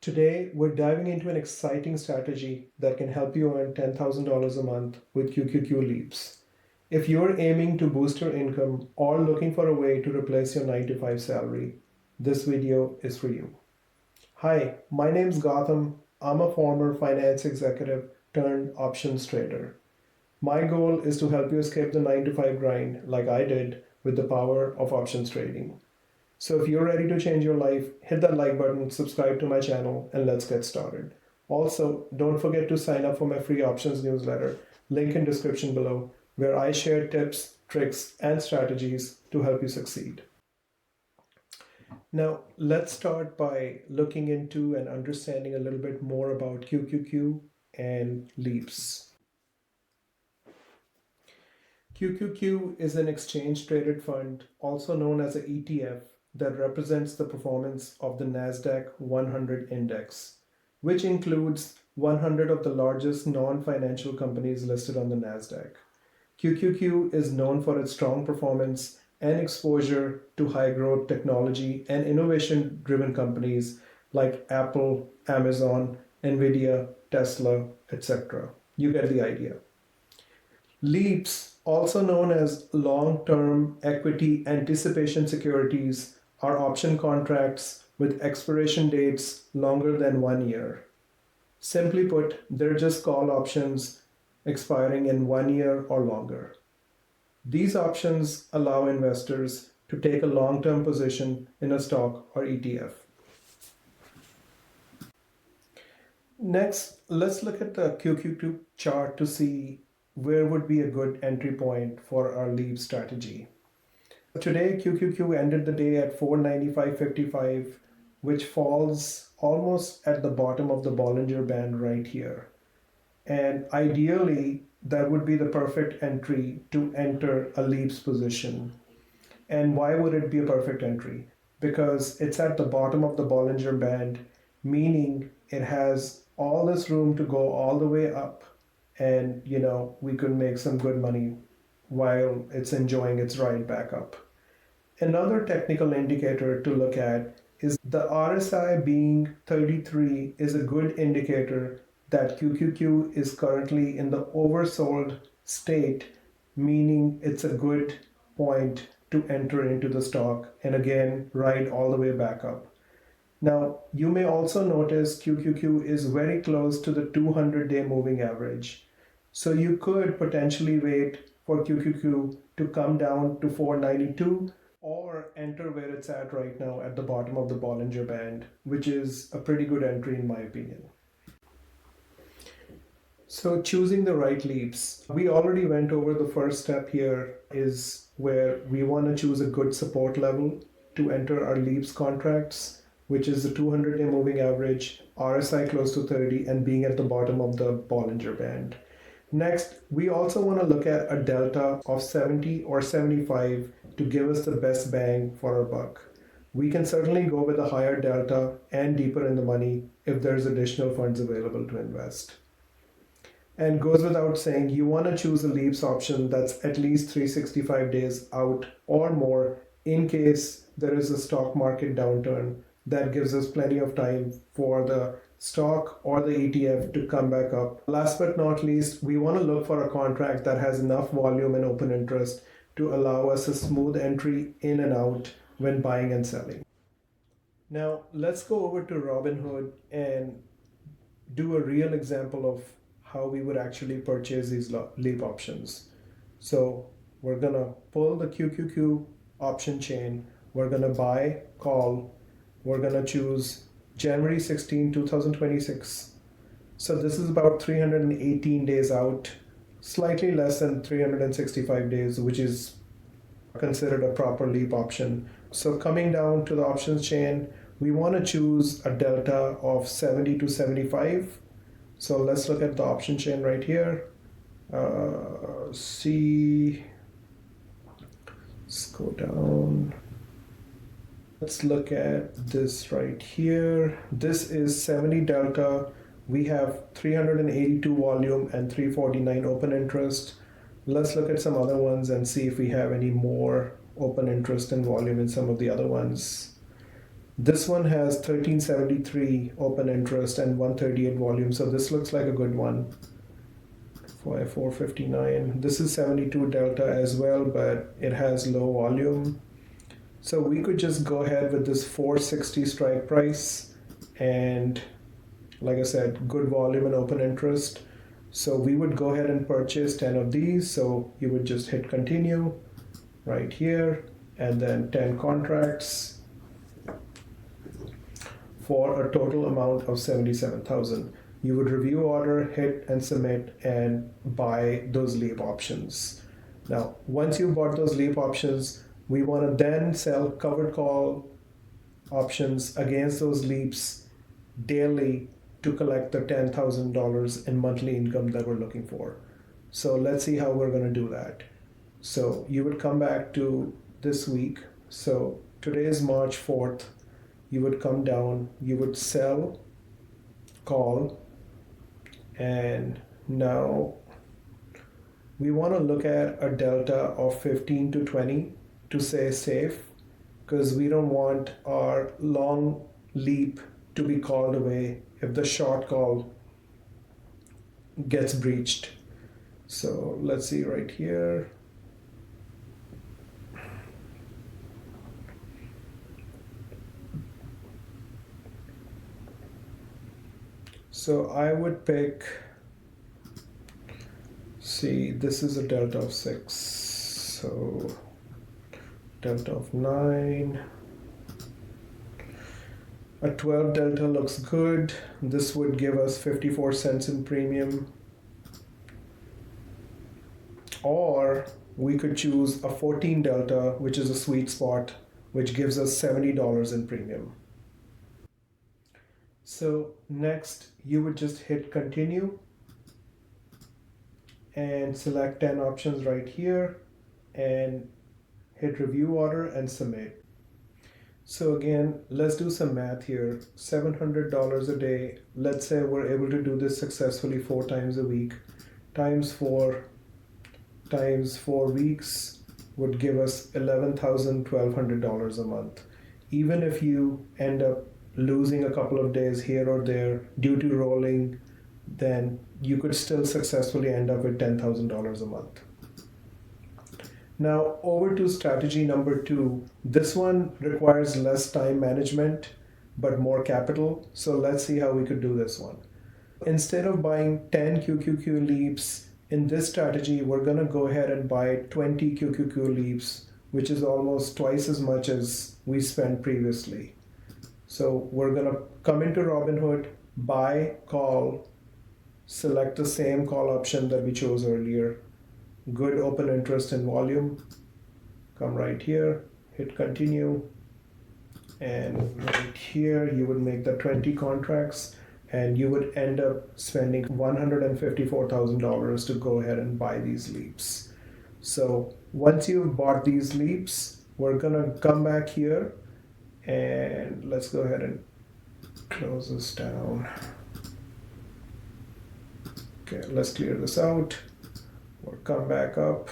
Today, we're diving into an exciting strategy that can help you earn $10,000 a month with QQQ Leaps. If you're aiming to boost your income or looking for a way to replace your 9 to 5 salary, this video is for you. Hi, my name's Gautam. I'm a former finance executive turned options trader. My goal is to help you escape the 9 to 5 grind like I did with the power of options trading. So if you're ready to change your life, hit that like button, subscribe to my channel, and let's get started. Also, don't forget to sign up for my free options newsletter, link in description below, where I share tips, tricks, and strategies to help you succeed. Now, let's start by looking into and understanding a little bit more about QQQ and Leaps. QQQ is an exchange traded fund, also known as an ETF, that represents the performance of the NASDAQ 100 index, which includes 100 of the largest non-financial companies listed on the NASDAQ. QQQ is known for its strong performance and exposure to high growth technology and innovation driven companies like Apple, Amazon, Nvidia, Tesla, etc. You get the idea. Leaps, also known as long-term equity anticipation securities, are option contracts with expiration dates longer than 1 year. Simply put, they're just call options expiring in 1 year or longer. These options allow investors to take a long-term position in a stock or ETF. Next, let's look at the QQQ chart to see where would be a good entry point for our leap strategy. Today, QQQ ended the day at 495.55, which falls almost at the bottom of the Bollinger Band right here. And ideally, that would be the perfect entry to enter a leaps position. And why would it be a perfect entry? Because it's at the bottom of the Bollinger Band, meaning it has all this room to go all the way up, and we could make some good money while it's enjoying its ride back up. Another technical indicator to look at is the RSI being 33 is a good indicator that QQQ is currently in the oversold state, meaning it's a good point to enter into the stock and again ride all the way back up. Now, you may also notice QQQ is very close to the 200-day moving average. So you could potentially wait for QQQ to come down to 492 or enter where it's at right now at the bottom of the Bollinger Band, which is a pretty good entry in my opinion. So choosing the right leaps. We already went over the first step here is where we want to choose a good support level to enter our leaps contracts, which is the 200-day moving average, RSI close to 30, and being at the bottom of the Bollinger Band. Next, we also want to look at a delta of 70 or 75 to give us the best bang for our buck. We can certainly go with a higher delta and deeper in the money if there's additional funds available to invest. And goes without saying, you want to choose a leaps option that's at least 365 days out or more in case there is a stock market downturn. That gives us plenty of time for the stock or the ETF to come back up. Last but not least, we want to look for a contract that has enough volume and open interest to allow us a smooth entry in and out when buying and selling. Now, let's go over to Robinhood and do a real example of how we would actually purchase these leap options. So we're going to pull the QQQ option chain. We're going to buy, call. We're going to choose January 16, 2026. So this is about 318 days out, slightly less than 365 days, which is considered a proper leap option. So coming down to the options chain, we want to choose a delta of 70 to 75. So let's look at the option chain right here. Let's go down. Let's look at this right here. This is 70 delta. We have 382 volume and 349 open interest. Let's look at some other ones and see if we have any more open interest and volume in some of the other ones. This one has 1373 open interest and 138 volume, so this looks like a good one. 459. This is 72 delta as well, but it has low volume. So we could just go ahead with this 460 strike price, and like I said, good volume and open interest. So we would go ahead and purchase 10 of these. So you would just hit continue right here, and then 10 contracts for a total amount of 77,000. You would review order, hit and submit, and buy those leap options. Now, once you bought those leap options, we want to then sell covered call options against those leaps daily to collect the $10,000 in monthly income that we're looking for. So let's see how we're going to do that. So you would come back to this week. So today is March 4th. You would come down, you would sell, call, and now we want to look at a delta of 15 to 20 to stay safe, because we don't want our long leap to be called away if the short call gets breached. So let's see right here. So I would pick, see, this is a delta of 6, so delta of 9. A 12 delta looks good. This would give us 54 cents in premium. Or we could choose a 14 delta, which is a sweet spot, which gives us $70 in premium. So next, you would just hit continue and select 10 options right here and hit review order and submit. So again, let's do some math here. $700 a day. Let's say we're able to do this successfully 4 times a week. Times 4 weeks would give us $11,200 a month. Even if you end up losing a couple of days here or there due to rolling, then you could still successfully end up with $10,000 a month. Now over to strategy number 2. This one requires less time management but more capital. So let's see how we could do this one. Instead of buying 10 QQQ leaps, in this strategy we're going to go ahead and buy 20 QQQ leaps, which is almost twice as much as we spent previously. So we're going to come into Robinhood, buy, call, select the same call option that we chose earlier. Good open interest and volume. Come right here, hit continue. And right here, you would make the 20 contracts and you would end up spending $154,000 to go ahead and buy these leaps. So once you've bought these leaps, we're going to come back here. And let's go ahead and close this down. Okay, let's clear this out. We'll come back up.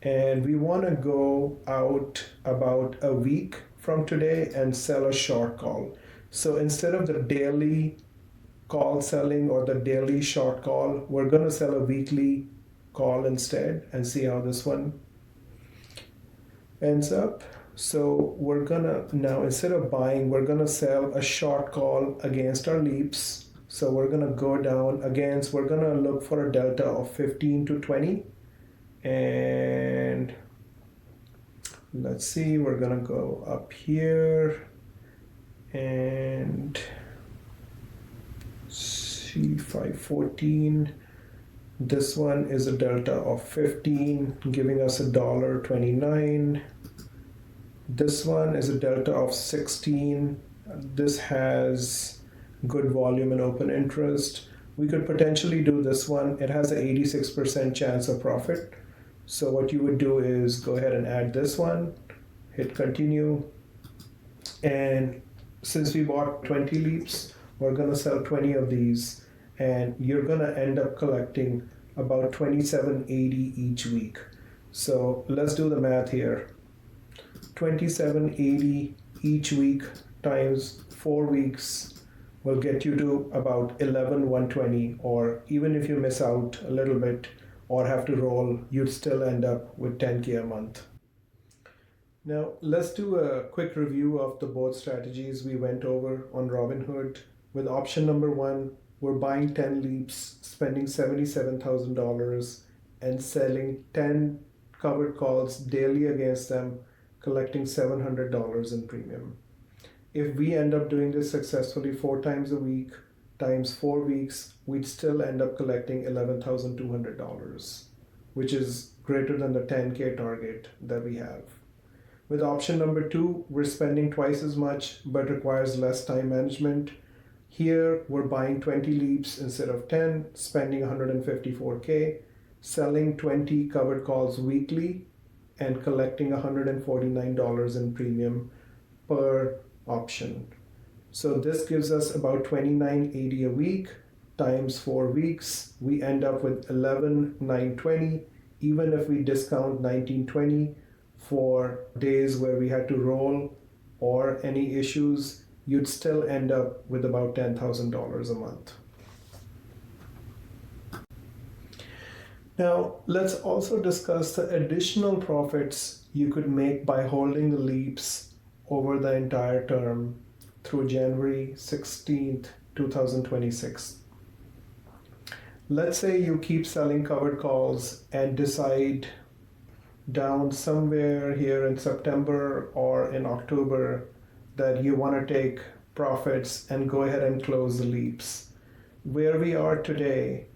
And we want to go out about a week from today and sell a short call. So instead of the daily call selling or the daily short call, we're going to sell a weekly call instead and see how this one ends up. So we're gonna now, instead of buying, we're gonna sell a short call against our leaps. So we're gonna go down against, we're gonna look for a delta of 15 to 20. And let's see, we're gonna go up here and see 514. This one is a delta of 15, giving us $1.29. This one is a delta of 16. This has good volume and open interest. We could potentially do this one. It has an 86% chance of profit. So what you would do is go ahead and add this one, hit continue. And since we bought 20 leaps, we're gonna sell 20 of these. And you're gonna end up collecting about $27.80 each week. So let's do the math here. $27.80 each week times 4 weeks will get you to about 11,120, or even if you miss out a little bit or have to roll, you'd still end up with 10K a month. Now, let's do a quick review of the both strategies we went over on Robinhood. With option number one, we're buying 10 leaps, spending $77,000, and selling 10 covered calls daily against them, collecting $700 in premium. If we end up doing this successfully 4 times a week, times 4 weeks, we'd still end up collecting $11,200, which is greater than the 10K target that we have. With option number two, we're spending twice as much but requires less time management. Here, we're buying 20 leaps instead of 10, spending 154K, selling 20 covered calls weekly, and collecting $149 in premium per option. So this gives us about $29.80 a week times 4 weeks. We end up with $11,920, even if we discount $19.20 for days where we had to roll or any issues, you'd still end up with about $10,000 a month. Now, let's also discuss the additional profits you could make by holding the leaps over the entire term through January 16th, 2026. Let's say you keep selling covered calls and decide down somewhere here in September or in October that you want to take profits and go ahead and close the leaps. Where we are today,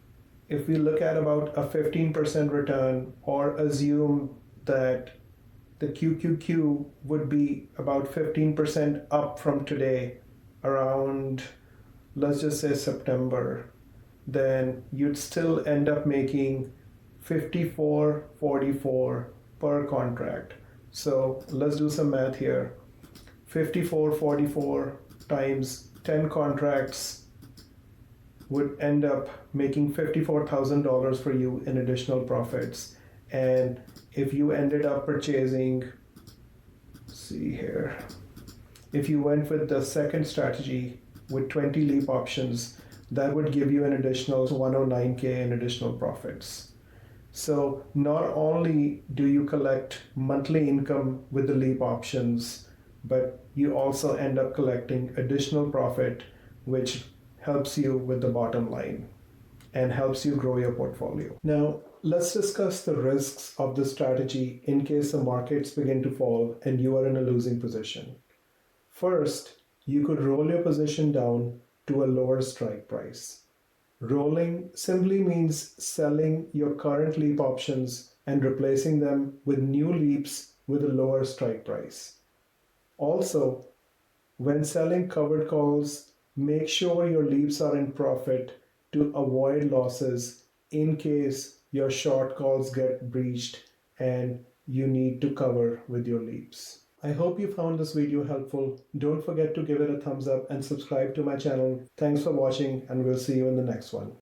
if we look at about a 15% return, or assume that the QQQ would be about 15% up from today, around, let's just say September, then you'd still end up making $54.44 per contract. So let's do some math here. $54.44 times 10 contracts would end up making $54,000 for you in additional profits. And if you ended up purchasing, see here, if you went with the second strategy with 20 leap options, that would give you an additional 109K in additional profits. So not only do you collect monthly income with the leap options, but you also end up collecting additional profit, which helps you with the bottom line and helps you grow your portfolio. Now, let's discuss the risks of this strategy in case the markets begin to fall and you are in a losing position. First, you could roll your position down to a lower strike price. Rolling simply means selling your current leap options and replacing them with new leaps with a lower strike price. Also, when selling covered calls, make sure your leaps are in profit to avoid losses in case your short calls get breached and you need to cover with your leaps. I hope you found this video helpful. Don't forget to give it a thumbs up and subscribe to my channel. Thanks for watching, and we'll see you in the next one.